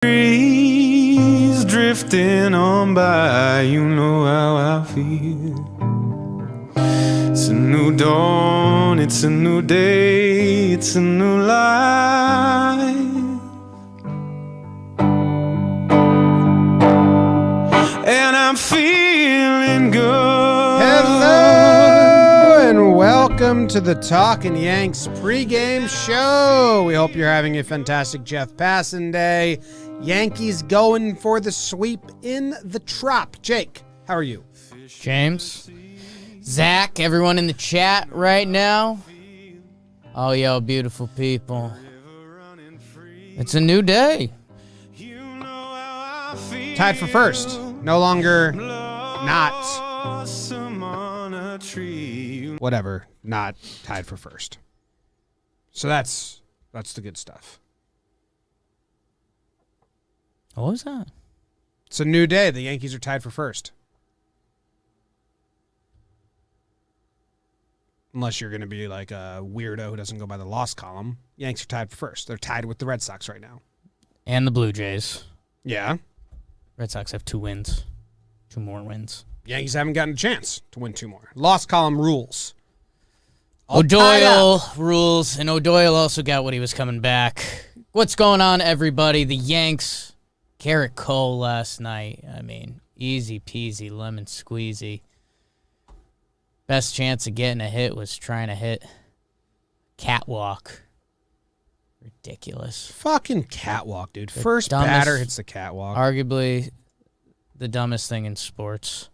Breeze drifting on by, you know how I feel. It's a new dawn, it's a new day, it's a new life. And I'm feeling good. Hello and welcome to the Talkin Yanks pregame show. We hope you're having a fantastic Jeff Passan day. Yankees going for the sweep in the Trop. Jake, how are you? James, Zach, everyone in the chat right now. Oh, y'all beautiful people. It's a new day. Tied for first. No longer not. Whatever. Not tied for first. So that's the good stuff. What was that? It's a new day. The Yankees are tied for first. Unless you're going to be like a weirdo who doesn't go by the loss column. Yanks are tied for first. They're tied with the Red Sox right now. And the Blue Jays. Yeah. Red Sox have 2 wins. 2 more wins. Yankees haven't gotten a chance to win 2 more. Loss column rules. O'Doyle rules, and O'Doyle also got what he was coming back. What's going on, everybody? The Yanks, Garrett Cole last night. I mean, easy peasy, lemon squeezy. Best chance of getting a hit was trying to hit catwalk. Ridiculous. Fucking catwalk, dude. First batter hits the catwalk. Arguably the dumbest thing in sports.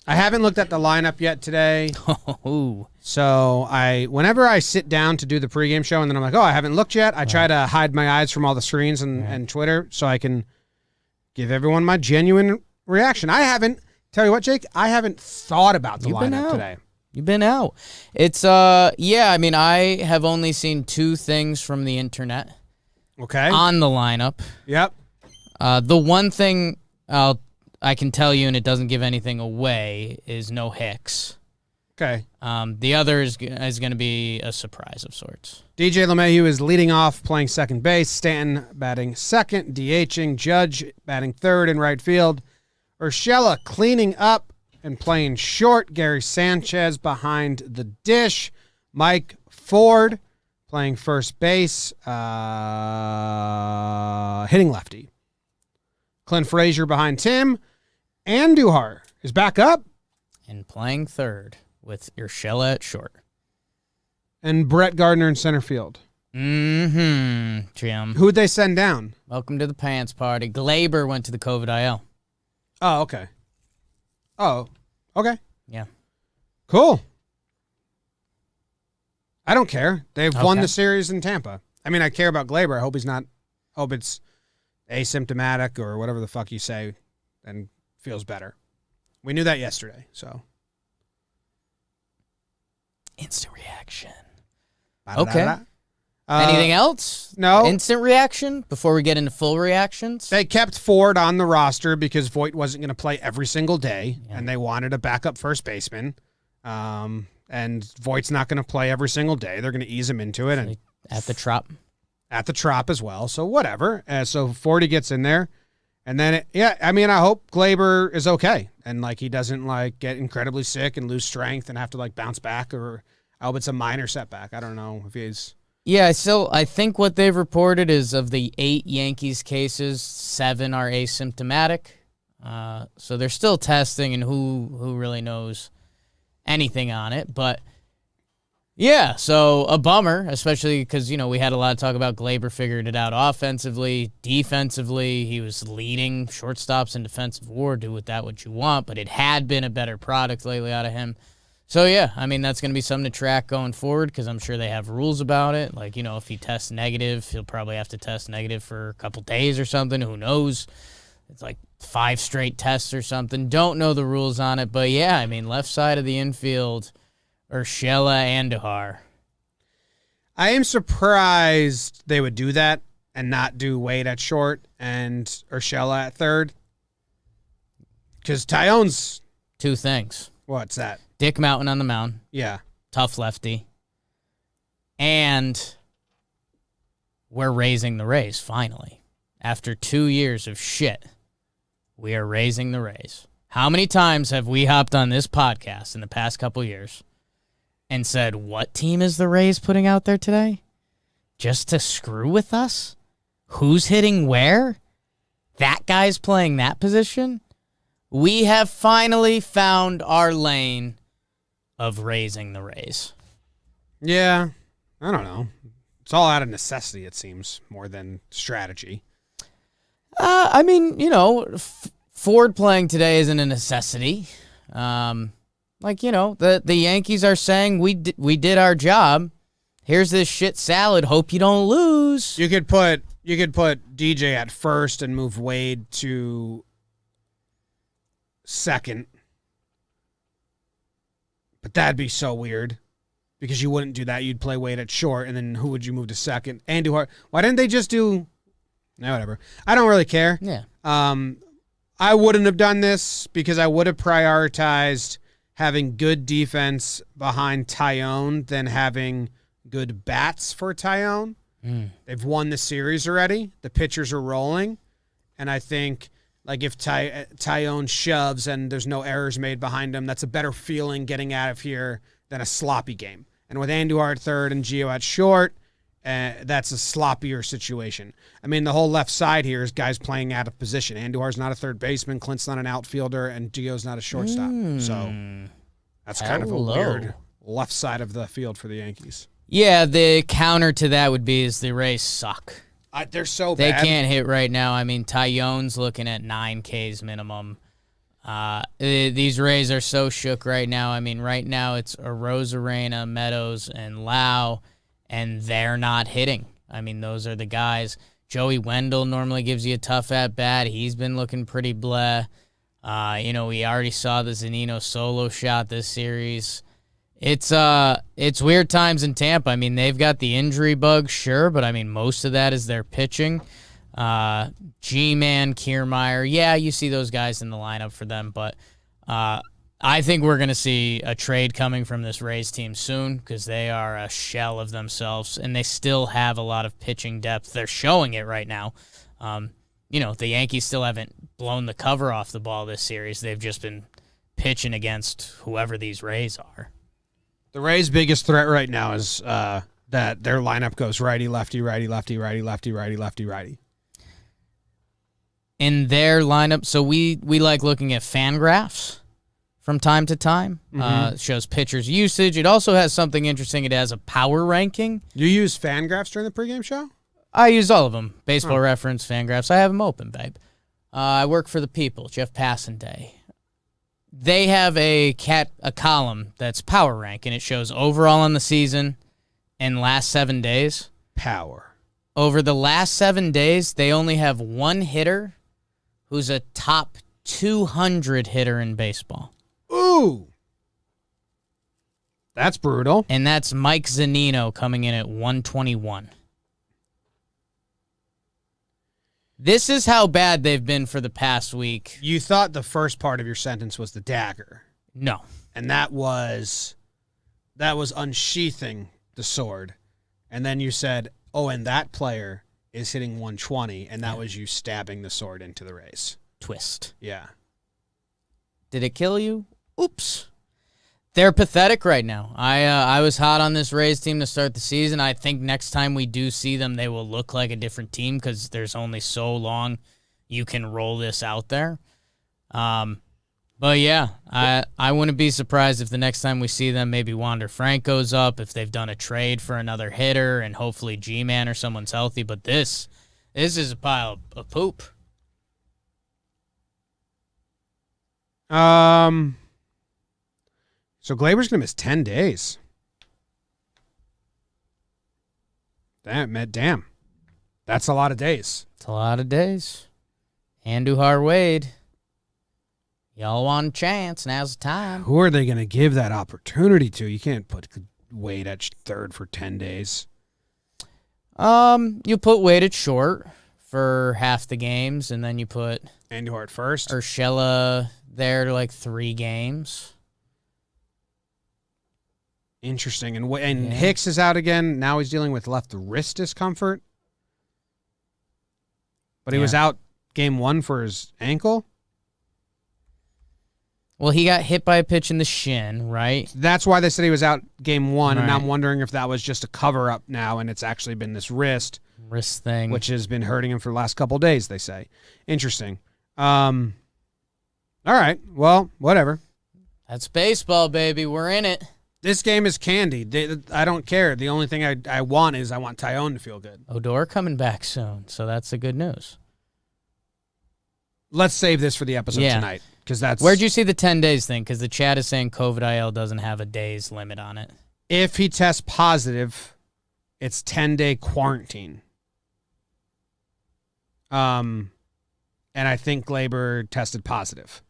I haven't looked at the lineup yet today. Oh. So whenever I sit down to do the pregame show and then I'm like, oh, I haven't looked yet, I try to hide my eyes from all the screens and Twitter so I can give everyone my genuine reaction. Tell you what, Jake, I haven't thought about the lineup today. You've been out. It's, I mean, I have only seen 2 things from the internet. Okay. On the lineup. Yep. The one thing I can tell you, and it doesn't give anything away, is no Hicks. Okay. The other is going to be a surprise of sorts. DJ LeMahieu is leading off, playing second base. Stanton batting second, DHing. Judge batting third in right field. Urshela cleaning up and playing short. Gary Sanchez behind the dish. Mike Ford playing first base, hitting lefty. Clint Frazier behind Tim. Andujar is back up. And playing third with Urshela at short. And Brett Gardner in center field. Jim. Who'd they send down? Welcome to the pants party. Gleyber went to the COVID IL. Oh, okay. Oh, okay. Yeah. Cool. I don't care. They've won the series in Tampa. I mean, I care about Gleyber. I hope it's asymptomatic or whatever the fuck you say and feels better. We knew that yesterday, so. Instant reaction. Okay. Anything else? No. Instant reaction before we get into full reactions? They kept Ford on the roster because Voit wasn't going to play every single day, and they wanted a backup first baseman. And Voigt's not going to play every single day. They're going to ease him into it. And at the Trop. At the Trop as well, so whatever. So Fordy gets in there. And then, I hope Gleyber is okay. And, he doesn't, get incredibly sick and lose strength and have to, bounce back. Or I hope it's a minor setback. I don't know if he's... Yeah, so I think what they've reported is of the 8 Yankees cases, 7 are asymptomatic. So they're still testing, and who really knows anything on it. But, yeah, so a bummer, especially because, we had a lot of talk about Gleyber figuring it out offensively, defensively. He was leading shortstops in defensive WAR. Do with that what you want, but it had been a better product lately out of him. So, yeah, that's going to be something to track going forward because I'm sure they have rules about it. If he tests negative, he'll probably have to test negative for a couple days or something. Who knows? It's 5 straight tests or something. Don't know the rules on it. But, yeah, left side of the infield, Urshela, Andujar. I am surprised they would do that and not do Wade at short and Urshela at third. Because Tyone's... 2 things. What's that? Dick Mountain on the mound. Yeah. Tough lefty. And we're raising the Rays, finally. After 2 years of shit, we are raising the Rays. How many times have we hopped on this podcast in the past couple years and said, what team is the Rays putting out there today? Just to screw with us? Who's hitting where? That guy's playing that position? We have finally found our lane of raising the Rays. Yeah, I don't know. It's all out of necessity, it seems, more than strategy. I mean, Ford playing today isn't a necessity. The Yankees are saying we did our job. Here's this shit salad. Hope you don't lose. You could put DJ at first and move Wade to second. But that'd be so weird because you wouldn't do that. You'd play Wade at short, and then who would you move to second? Andy Hart. Why didn't they just do... No, whatever. I don't really care. Yeah. I wouldn't have done this because I would have prioritized having good defense behind Tyone than having good bats for Tyone. They've won the series already. The pitchers are rolling. And I think if Tyone shoves and there's no errors made behind him, that's a better feeling getting out of here than a sloppy game. And with Andujar at third and Gio at short, that's a sloppier situation. I mean, the whole left side here is guys playing out of position. Andujar's not a third baseman, Clint's not an outfielder, and Gio's not a shortstop. So that's kind of a weird left side of the field for the Yankees. Yeah, the counter to that would be is the Rays suck. They're so They bad. can't hit right now. I mean, Tyone's looking at 9 Ks minimum. These Rays are so shook right now. I mean, right now it's Arozarena, Meadows, and Lau, and they're not hitting. I mean, those are the guys. Joey Wendell normally gives you a tough at-bat. He's been looking pretty bleh. We already saw the Zunino solo shot this series. It's weird times in Tampa. I mean, they've got the injury bug, sure, but I mean, most of that is their pitching. G-Man, Kiermaier, yeah, you see those guys in the lineup for them, but I think we're going to see a trade coming from this Rays team soon because they are a shell of themselves, and they still have a lot of pitching depth. They're showing it right now. The Yankees still haven't blown the cover off the ball this series. They've just been pitching against whoever these Rays are. The Rays' biggest threat right now is that their lineup goes righty, lefty, righty, lefty, righty, lefty, righty, lefty, righty. In their lineup, so we like looking at fan graphs from time to time. It shows pitchers' usage. It also has something interesting. It has a power ranking. You use fan graphs during the pregame show? I use all of them. Baseball Reference, fan graphs. I have them open, babe. I work for the people, Jeff Passanday. They have a column that's power rank, and it shows overall on the season and last 7 days. Power. Over the last 7 days, they only have one hitter who's a top 200 hitter in baseball. Ooh. That's brutal. And that's Mike Zunino coming in at 121. This is how bad they've been for the past week. You thought the first part of your sentence was the dagger. No. And that was unsheathing the sword. And then you said, oh, and that player is hitting 120, and that was you stabbing the sword into the Rays. Twist. Yeah. Did it kill you? Oops. They're pathetic right now. I was hot on this Rays team to start the season. I think next time we do see them, they will look like a different team because there's only so long you can roll this out there. But yeah, I wouldn't be surprised if the next time we see them, maybe Wander Franco's up, if they've done a trade for another hitter, and hopefully G-Man or someone's healthy. But this is a pile of poop. So Gleyber's going to miss 10 days. Damn. That's a lot of days. It's a lot of days. Andujar Wade. Y'all want a chance. Now's the time. Who are they going to give that opportunity to? You can't put Wade at third for 10 days. You put Wade at short for half the games, and then you put Andujar at first. Urshela there to like 3 games. Interesting. And Hicks is out again. Now he's dealing with left wrist discomfort. But he was out game 1 for his ankle? Well, he got hit by a pitch in the shin, right? That's why they said he was out game 1, Right. and I'm wondering if that was just a cover-up now, and it's actually been this wrist thing. which has been hurting him for the last couple of days, they say. Interesting. All right. Well, whatever. That's baseball, baby. We're in it. This game is candy. I don't care. The only thing I want is I want Tyone to feel good. Odor coming back soon, so that's the good news. Let's save this for the episode tonight, because that's... Where'd you see the 10 days thing? Because the chat is saying COVID IL doesn't have a day's limit on it. If he tests positive, it's 10-day quarantine. And I think Gleyber tested positive.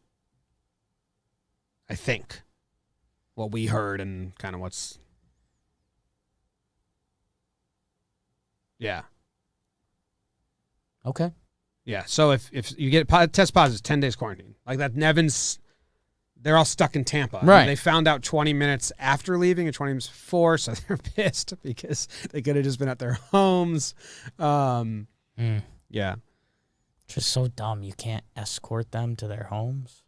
I think. What we heard and kind of what's... Yeah. Okay. Yeah, so if you get test positive, 10 days quarantine. Like that, Nevins, they're all stuck in Tampa. Right. And they found out 20 minutes after leaving and 20 minutes before, so they're pissed because they could have just been at their homes. Yeah. Just so dumb you can't escort them to their homes.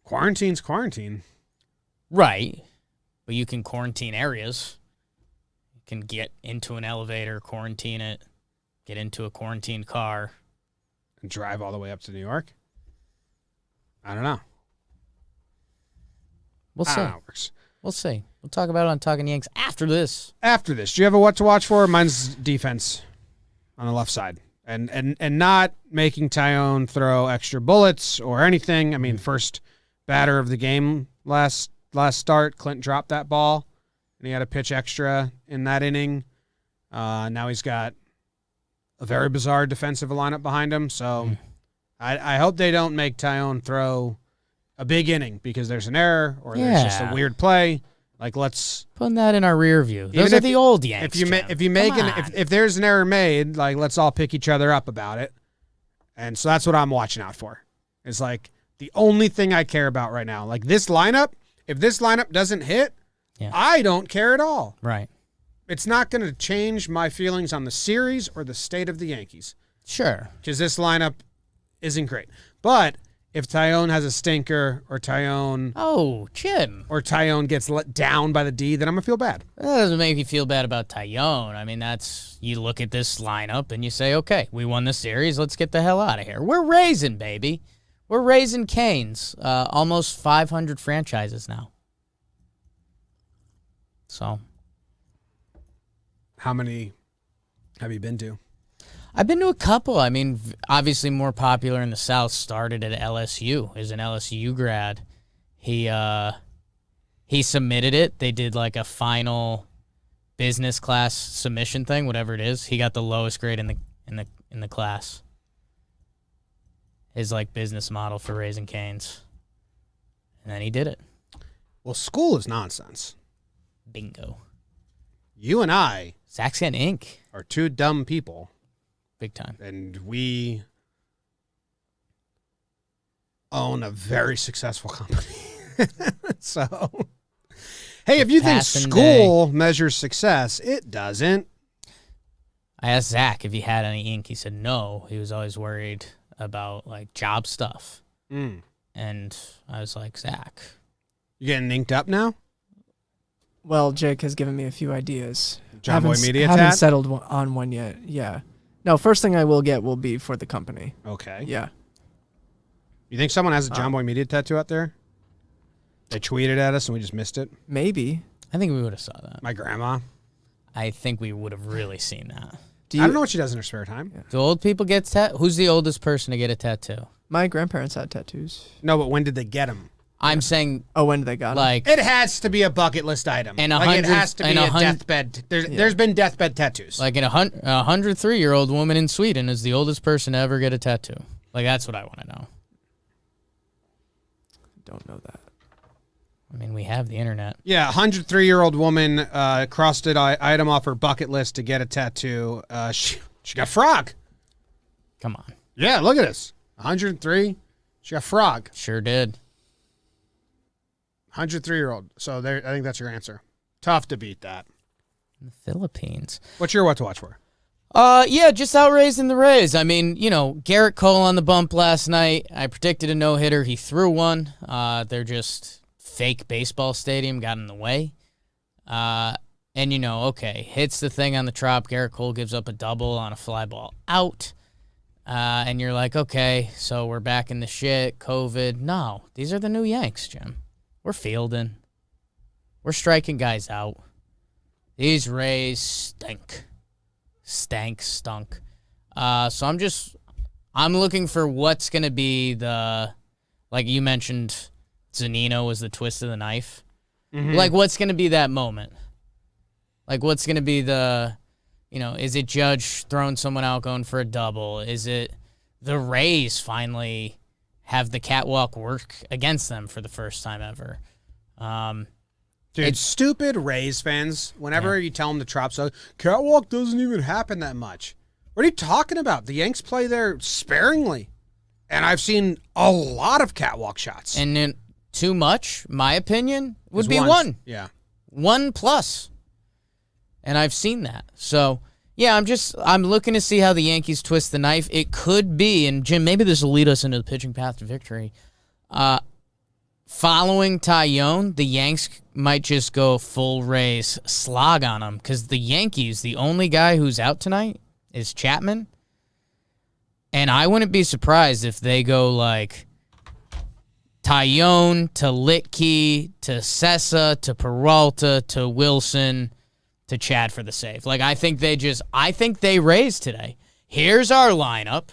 Quarantine's quarantine. Right. But you can quarantine areas. You can get into an elevator, quarantine it, get into a quarantined car. And drive all the way up to New York? I don't know. We'll I see. don't know how it works. We'll see. We'll talk about it on Talkin' Yanks after this. After this, do you have a what to watch for? Mine's defense on the left side. And not making Tyone throw extra bullets or anything. I mean, first batter of the game last start, Clint dropped that ball, and he had a pitch extra in that inning. Now he's got a very bizarre defensive lineup behind him. So I hope they don't make Tyone throw a big inning because there's an error or there's just a weird play. Like, let's putting that in our rear view. Those are the old Yanks. If there's an error made, like, let's all pick each other up about it. And so that's what I'm watching out for. It's like the only thing I care about right now. Like this lineup, if this lineup doesn't hit, I don't care at all. Right. It's not going to change my feelings on the series or the state of the Yankees. Sure. Because this lineup isn't great. But if Tyone has a stinker or Tyone... Oh, Jim. Or Tyone gets let down by the D, then I'm going to feel bad. That doesn't make you feel bad about Tyone. I mean, that's... You look at this lineup and you say, okay, we won the series. Let's get the hell out of here. We're raising, baby. We're raising Canes. Almost 500 franchises now. So... How many have you been to? I've been to a couple. I mean, obviously more popular in the South. Started at LSU. Is an LSU grad. He submitted it. They did like a final business class submission thing, whatever it is. He got the lowest grade in the class. His like business model for raising Canes, and then he did it. Well, school is nonsense. Bingo. You and I, Zach's getting ink. Are two dumb people. Big time. And we own a very successful company. So, hey, if you think school measures success, it doesn't. I asked Zach if he had any ink. He said no. He was always worried about like job stuff. And I was like, Zach, you getting inked up now? Well, Jake has given me a few ideas. John Boy Media haven't tat? settled on one yet. Yeah. No, first thing I will get will be for the company. Okay. Yeah. You think someone has a John Boy Media tattoo out there? They tweeted at us and we just missed it? Maybe. I think we would have saw that. My grandma? I think we would have really seen that. I don't know what she does in her spare time. Do old people get Who's the oldest person to get a tattoo? My grandparents had tattoos. No, but when did they get them? I'm saying... Oh, when did they got them? Like... It has to be a bucket list item. And it has to be a deathbed. There's been deathbed tattoos. Like a 103-year-old woman in Sweden is the oldest person to ever get a tattoo. Like, that's what I want to know. Don't know that. I mean, we have the internet. Yeah, 103-year-old woman crossed an item off her bucket list to get a tattoo. She got frog. Come on. Yeah, look at this. 103. She got frog. Sure did. 103-year-old. So I think that's your answer. Tough to beat that. In the Philippines. What's your what to watch for? Yeah, just outraising the Rays. I mean, Garrett Cole on the bump last night. I predicted a no-hitter. He threw one. They're just fake baseball stadium got in the way. And okay, hits the thing on the Trop. Garrett Cole gives up a double on a fly ball out. And you're like, okay, so we're back in the shit. COVID. No, these are the new Yanks, Jim. We're fielding. We're striking guys out. These Rays stink. Stunk. So I'm looking for what's going to be like you mentioned, Zunino was the twist of the knife. Mm-hmm. Like, what's going to be that moment? Like, what's going to be is it Judge throwing someone out going for a double? Is it the Rays finally have the catwalk work against them for the first time ever? Dude, stupid Rays fans, whenever you tell them the Trop, so catwalk doesn't even happen that much. What are you talking about? The Yanks play there sparingly. And I've seen a lot of catwalk shots. And then too much, my opinion, would be one. one. Yeah. 1+. And I've seen that. So, yeah, I'm looking to see how the Yankees twist the knife. It could be, and Jim, maybe this will lead us into the pitching path to victory. Following Taillon, the Yanks might just go full Rays slog on them because the Yankees, the only guy who's out tonight is Chapman. And I wouldn't be surprised if they go like Taillon to Litke to Sessa to Peralta to Wilson to Chad for the save. Like, I think they raised today. Here's our lineup.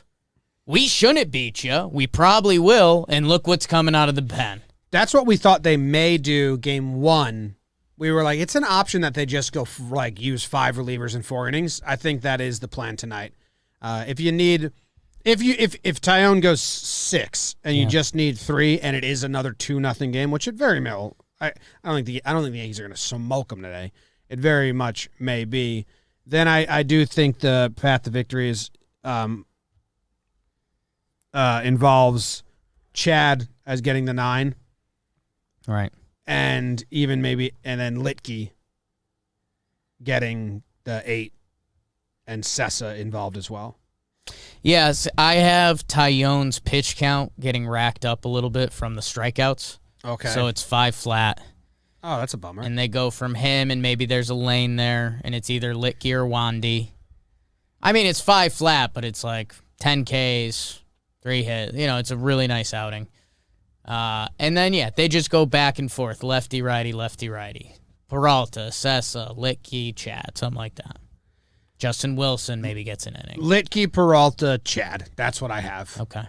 We shouldn't beat you. We probably will. And look what's coming out of the pen. That's what we thought they may do game one. We were like, it's an option that they just go use 5 relievers in 4 innings. I think that is the plan tonight. If Taillon goes 6 and you just need 3 and it is another 2-0 game, which it very well, I don't think the Yankees are going to smoke them today. It very much may be. Then I do think the path to victory is involves Chad as getting the 9. Right. And even maybe, and then Litke getting the 8 and Sessa involved as well. Yes, I have Taillon's pitch count getting racked up a little bit from the strikeouts. Okay. So it's 5 flat. Oh, that's a bummer. And they go from him, and maybe there's a lane there, and it's either Litke or Wandy. I mean, it's 5 flat, but it's like 10 Ks, 3 hits. It's a really nice outing. And then, they just go back and forth, lefty-righty, lefty-righty. Peralta, Sessa, Litke, Chad, something like that. Justin Wilson maybe gets an inning. Litke, Peralta, Chad. That's what I have. Okay.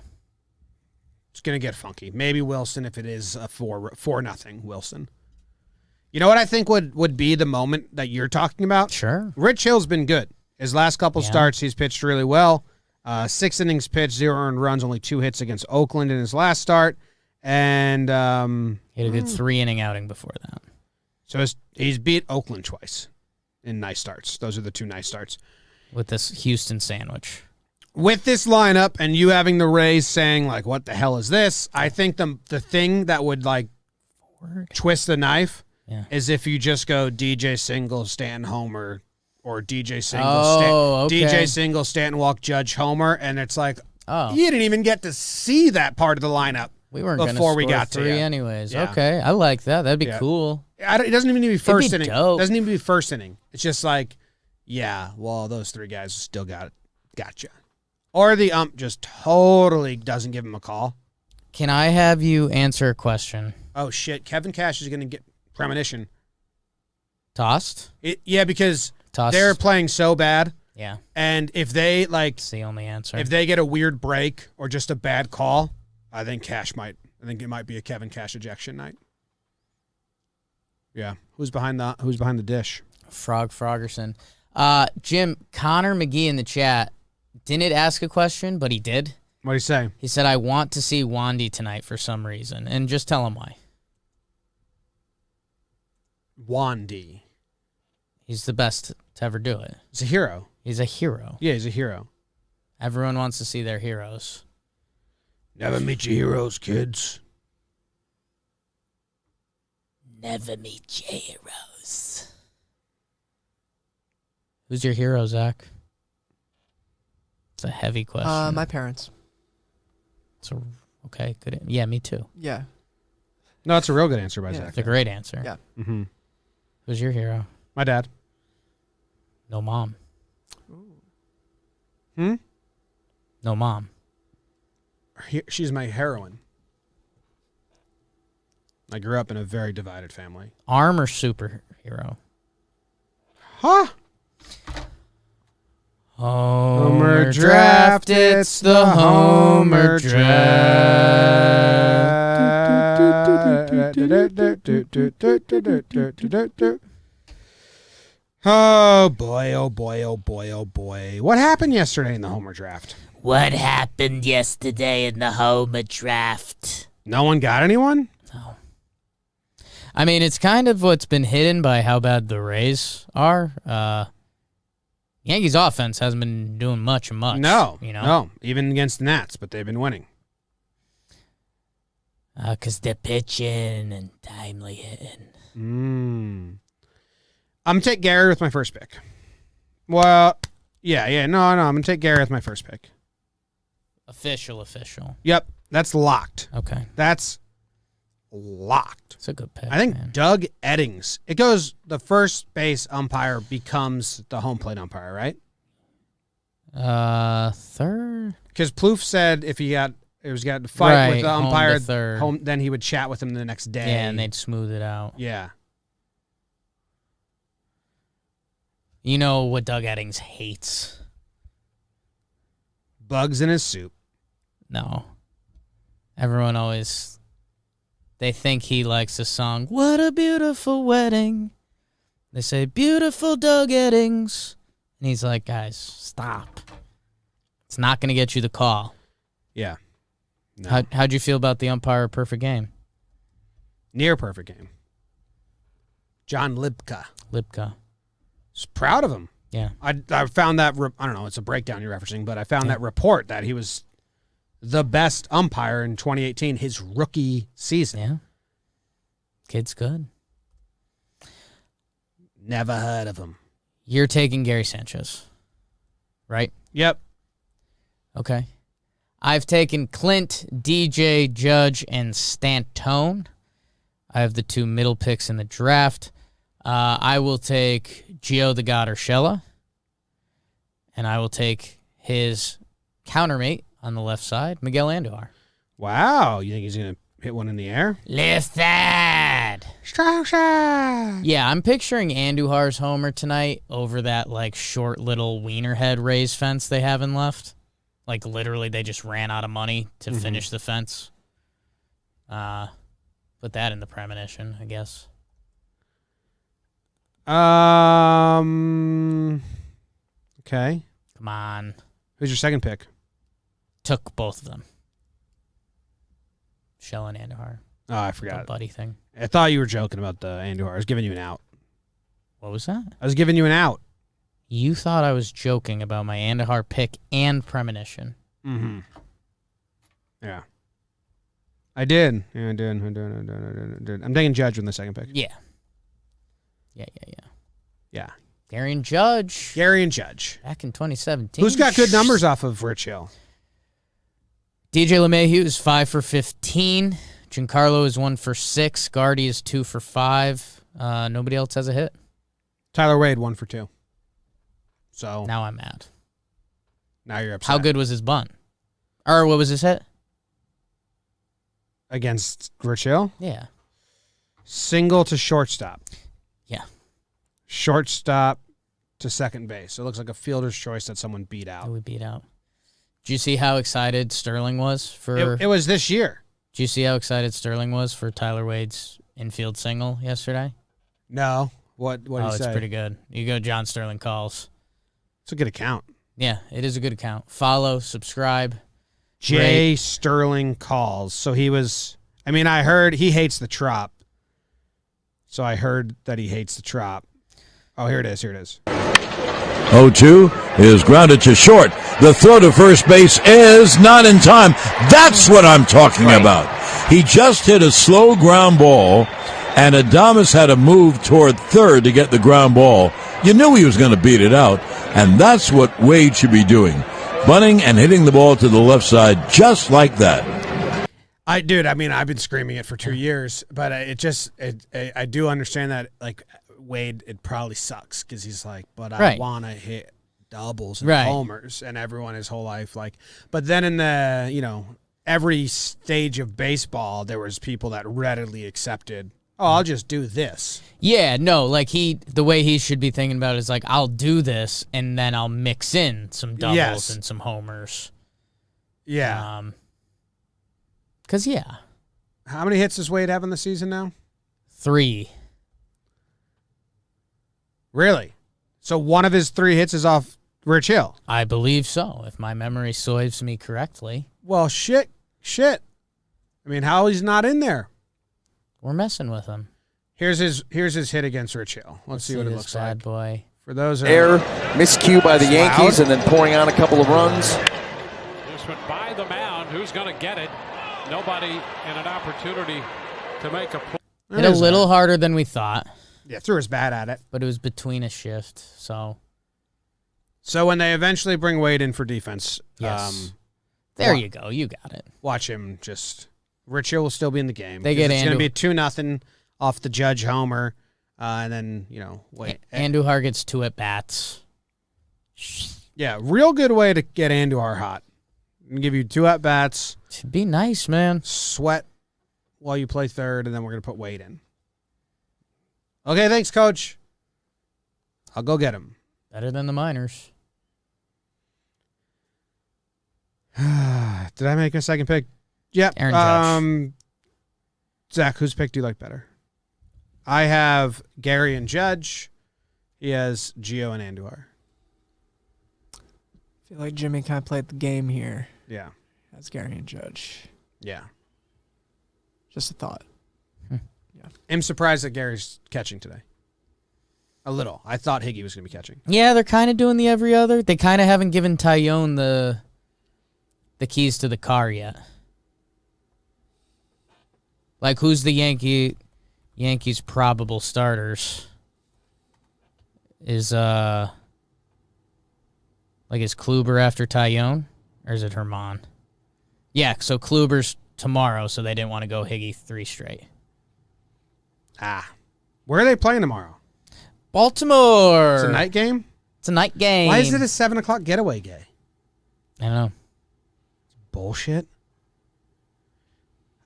It's going to get funky. Maybe Wilson if it is a 4-0 Wilson. You know what I think would be the moment that you're talking about? Sure. Rich Hill's been good. His last couple starts, he's pitched really well. 6 innings pitched, 0 earned runs, only 2 hits against Oakland in his last start. And he had a good 3-inning outing before that. So he's beat Oakland twice in nice starts. Those are the 2 nice starts. With this Houston sandwich. With this lineup and you having the Rays saying, like, what the hell is this? I think the thing that would, like, twist the knife is if you just go DJ Single, Stanton Homer, or DJ Single, DJ Single, Stanton Walk, Judge Homer, and it's like, you didn't even get to see that part of the lineup. We weren't before we score got 3 to anyways. Yeah. Okay, I like that. That'd be cool. It doesn't even need to be first inning. Dope. It doesn't even be first inning. It's just like, those 3 guys still gotcha. Or the ump just totally doesn't give him a call. Can I have you answer a question? Oh, shit. Kevin Cash is going to get premonition. Tossed? Because Tossed. they're playing so bad. Yeah. And if they, That's the only answer. if they get a weird break or just a bad call, I think it might be a Kevin Cash ejection night. Yeah. Who's behind the dish? Froggerson. Jim, Connor McGee in the chat didn't ask a question, but he did. What do you say? He said, I want to see Wandy tonight for some reason. And just tell him why. Wandy. He's the best to ever do it. He's a hero. He's a hero. Yeah, he's a hero. Everyone wants to see their heroes. Never meet your heroes, kids. Never meet your heroes. Who's your hero, Zach? It's a heavy question. My parents. Okay, good. Yeah, me too. Yeah. No, that's a real good answer by Zach. It's a great answer. Yeah. Mm-hmm. Who's your hero? My dad. No mom. Hmm? No mom. She's my heroine. I grew up in a very divided family. Arm or superhero? Huh? Homer draft. It's the Homer draft. Oh boy, oh boy, oh boy, oh boy. What happened yesterday in the Homer draft? What happened yesterday in the Homer draft? No one got anyone? No. I mean, it's kind of what's been hidden by how bad the Rays are. Yankees offense hasn't been doing much. No, you know? No, even against the Nats, but they've been winning. Because they're pitching and timely hitting. I'm going to take Gary with my first pick. Well, no, I'm going to take Gary with my first pick. Official. Yep, that's locked. Okay. That's locked. It's a good pick, I think man. Doug Eddings. It goes the first base umpire becomes the home plate umpire, right? Third? Because Plouffe said if he got to fight with the umpire, third. then he would chat with him the next day. Yeah, and they'd smooth it out. Yeah. You know what Doug Eddings hates? Bugs in his soup. No. Everyone always... They think he likes the song, What a Beautiful Wedding. They say, beautiful Doug Eddings. And he's like, guys, stop. It's not going to get you the call. Yeah. No. How'd you feel about the umpire perfect game? Near perfect game. John Libka. Was proud of him. Yeah. I found that, I don't know, it's a breakdown you're referencing, but I found that report that he was the best umpire in 2018, his rookie season. Yeah. Kid's good. Never heard of him. You're taking Gary Sanchez, right? Yep. Okay. I've taken Clint, DJ, Judge, and Stantone. I have the two middle picks in the draft. I will take Gio the God Urshela, and I will take his countermate on the left side, Miguel Andujar. Wow. You think he's going to hit one in the air? Left side. Strong shot. Yeah, I'm picturing Andujar's homer tonight over that like short little wiener head raised fence they have in left. Like literally they just ran out of money to finish the fence. Put that in the premonition, I guess. Okay. Come on. Who's your second pick? Took both of them. Shell and Andujar. Oh, I The forgot. buddy thing. I thought you were joking about the Andujar. I was giving you an out. What was that? I was giving you an out. You thought I was joking about my Andujar pick and premonition. Mm-hmm. Yeah. I did. Yeah, I did. I'm taking Judge with the second pick. Yeah. Yeah. Gary and Judge. Gary and Judge. Back in 2017. Who's got good numbers off of Rich Hill? DJ LeMahieu is 5 for 15. Giancarlo is 1 for 6. Gardy is 2 for 5. Nobody else has a hit. Tyler Wade 1 for 2. So Now I'm mad. now you're upset. How good was his bunt? Or what was his hit? Against Rich Hill? Yeah. Single to shortstop. Yeah. Shortstop to second base. So it looks like a fielder's choice that someone beat That out. we beat out. Did you see how excited Sterling was for... It was this year. Did you see how excited Sterling was for Tyler Wade's infield single yesterday? No. What did he say? It's pretty good. You go John Sterling calls. It's a good account. Yeah, it is a good account. Follow, subscribe. Jay Sterling calls. So he was, I heard he hates the Trop. So I heard that he hates the Trop. Oh, here it is. 0-2 is grounded to short. The throw to first base is not in time. That's what I'm talking about. He just hit a slow ground ball, and Adames had to move toward third to get the ground ball. You knew he was going to beat it out, and that's what Wade should be doing. bunting and hitting the ball to the left side just like that. I've been screaming it for 2 years, but I do understand that, like, Wade, it probably sucks because he's like, but I want to hit doubles and homers, and everyone his whole life, like, but then in the, every stage of baseball, there was people that readily accepted, I'll just do this. Yeah, no, like the way he should be thinking about it is like, I'll do this and then I'll mix in some doubles and some homers. Yeah. How many hits does Wade have in the season now? 3. Really? So one of his 3 hits is off Rich Hill? I believe so, if my memory serves me correctly. Well, shit. I mean, how he's not in there? We're messing with him. Here's his hit against Rich Hill. Let's see what it looks bad like. Boy. For those miscue by the Yankees and then pouring on a couple of runs. This one by the mound. Who's going to get it? Nobody and an opportunity to make a play. Hit a little harder than we thought. Yeah, threw his bat at it. But it was between a shift, so. So when they eventually bring Wade in for defense, yes. There you go. You got it. Watch him just. Rich Hill will still be in the game. They get it's going to be 2-0 off the Judge homer, and then wait. Andujar gets 2 at bats. Yeah, real good way to get Andujar hot. And give you 2 at bats. Should be nice, man. Sweat while you play third, and then we're going to put Wade in. Okay, thanks, Coach. I'll go get him. Better than the minors. Did I make a second pick? Yep. Aaron Judge. Zach, whose pick do you like better? I have Gary and Judge. He has Gio and Andujar. I feel like Jimmy kind of played the game here. Yeah. That's Gary and Judge. Yeah. Just a thought. Yeah. I'm surprised that Gary's catching today. A little. I thought Higgy was going to be catching. Yeah, they're kind of doing the every other. They kind of haven't given Tyone the keys to the car yet. Like, who's the Yankees' probable starters? Is Kluber after Tyone? Or is it Herman? Yeah, so Kluber's tomorrow, so they didn't want to go Higgy 3 straight. Where are they playing tomorrow? Baltimore. It's a night game? It's a night game. Why is it a 7 o'clock getaway game? I don't know. Bullshit.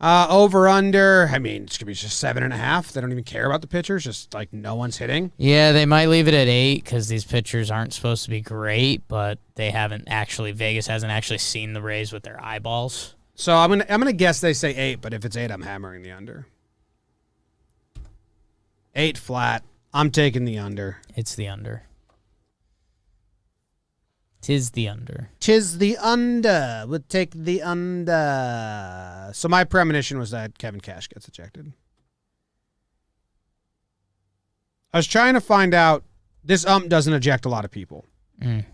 Over, under. I mean, it's going to be just 7.5. They don't even care about the pitchers. Just like no one's hitting. Yeah, they might leave it at 8 because these pitchers aren't supposed to be great, but Vegas hasn't actually seen the Rays with their eyeballs. So I'm gonna guess they say 8, but if it's 8, I'm hammering the under. 8 flat. I'm taking the under. It's the under. Tis the under. Tis the under. We'll take the under. So my premonition was that Kevin Cash gets ejected. I was trying to find out. This ump doesn't eject a lot of people. And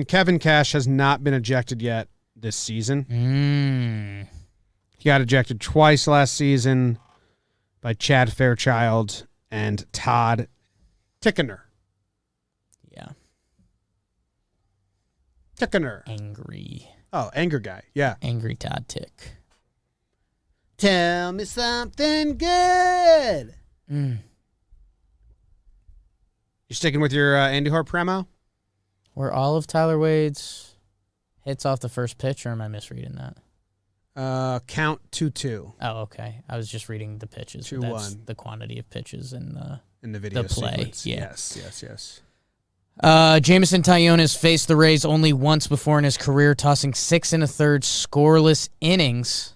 Kevin Cash has not been ejected yet this season. He got ejected twice last season by Chad Fairchild and Todd Tickener. Yeah. Tickener. Angry. Oh, anger guy. Yeah. Angry Todd Tick. Tell me something good. You sticking with your Andujar premo? Were all of Tyler Wade's hits off the first pitch, or am I misreading that? Count 2-2. Oh, okay. I was just reading the pitches. 2-1. That's the quantity of pitches in the video the play. sequence. Yeah. Yes. Jameson Taillon has faced the Rays only once before in his career, tossing 6 1/3 scoreless innings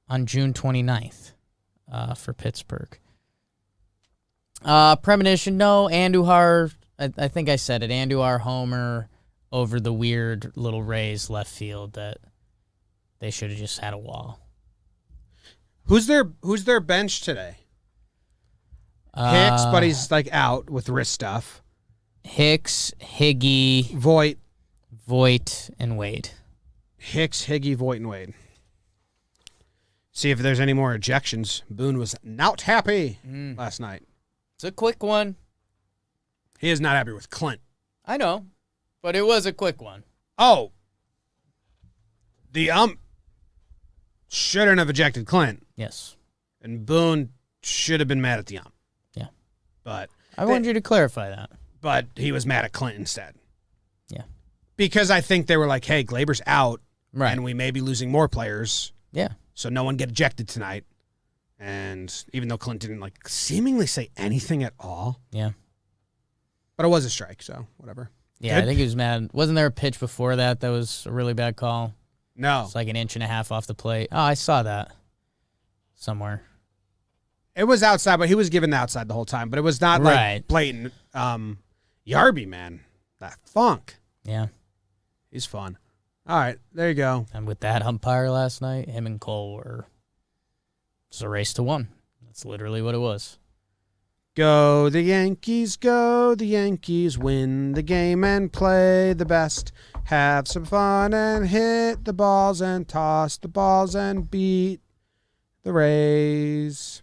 on June 29th for Pittsburgh. Premonition, no. Andujar, I think I said it. Andujar homer over the weird little Rays left field that they should have just had a wall. Who's their bench today? Hicks, but he's like out with wrist stuff. Hicks, Higgy, Voit, and Wade. Hicks, Higgy, Voit, and Wade. See if there's any more ejections. Boone was not happy last night. It's a quick one. He is not happy with Clint. I know, but it was a quick one. Oh, the shouldn't have ejected Clint, Yes. and Boone should have been mad at the ump. Yeah. But I wanted you to clarify that. But he was mad at Clint instead. Yeah. Because I think they were like, hey, Gleyber's out, Right. and we may be losing more players, Yeah. so no one get ejected tonight. And even though Clint didn't like seemingly say anything at all, Yeah. but it was a strike, so whatever. Yeah, Good. I think he was mad. Wasn't there a pitch before that was a really bad call? No, It's like an inch and a half off the plate. Oh, I saw that somewhere. it was outside, but he was given the outside the whole time. But it was not like Right. blatant. Yarby, man, that funk, Yeah. he's fun. All right, there you go. And with that umpire last night, him and Cole were it's a race to one. That's literally what it was. Go the Yankees, win the game and play the best. Have some fun and hit the balls and toss the balls and beat the Rays.